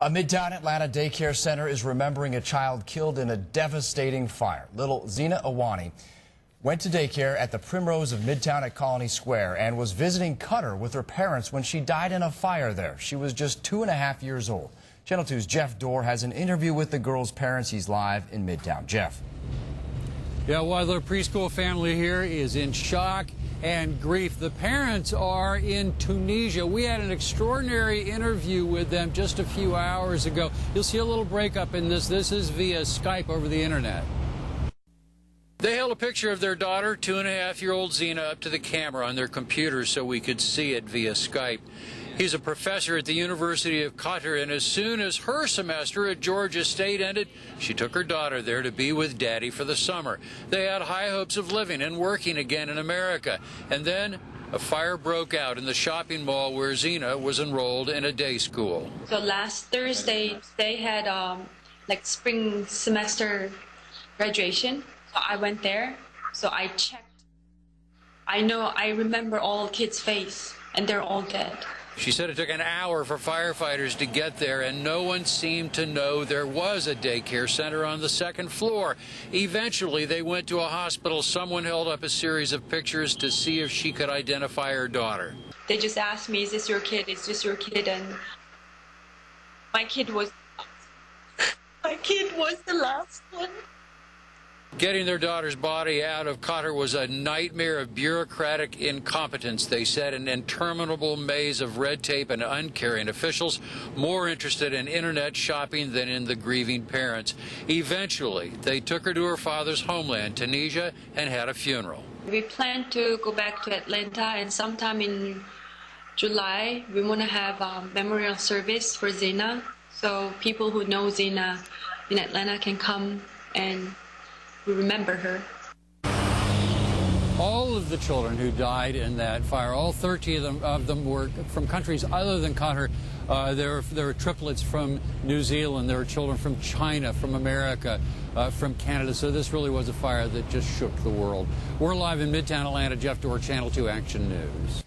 A Midtown Atlanta daycare center is remembering a child killed in a devastating fire. Little Zena Awani went to daycare at the Primrose of Midtown at Colony Square and was visiting Qatar with her parents when she died in a fire there. She was just 2.5 years old. Channel 2's Jeff Dorr has an interview with the girl's parents. He's live in Midtown. Jeff. Yeah, while their preschool family here is in shock and grief, the parents are in Tunisia. We had an extraordinary interview with them just a few hours ago. You'll see a little breakup in this. This is via Skype over the internet. They held a picture of their daughter, 2.5-year-old Zena, up to the camera on their computer so we could see it via Skype. He's a professor at the University of Qatar, and as soon as her semester at Georgia State ended, she took her daughter there to be with Daddy for the summer. They had high hopes of living and working again in America. And then a fire broke out in the shopping mall where Zena was enrolled in a day school. So last Thursday, they had like spring semester graduation. So I went there, so I checked. I remember all kids' face, and they're all dead. She said it took an hour for firefighters to get there, and no one seemed to know there was a daycare center on the second floor. Eventually, they went to a hospital. Someone held up a series of pictures to see if she could identify her daughter. They just asked me, is this your kid? Is this your kid? And my kid was the last one. Getting their daughter's body out of Qatar was a nightmare of bureaucratic incompetence, they said, an interminable maze of red tape and uncaring officials, more interested in internet shopping than in the grieving parents. Eventually, they took her to her father's homeland, Tunisia, and had a funeral. We plan to go back to Atlanta, and sometime in July, we want to have a memorial service for Zena, so people who know Zena in Atlanta can come and we remember her. All of the children who died in that fire, all 13 of them were from countries other than Qatar. There were triplets from New Zealand. There were children from China, from America, from Canada. So this really was a fire that just shook the world. We're live in Midtown Atlanta. Jeff Dorr, Channel 2 Action News.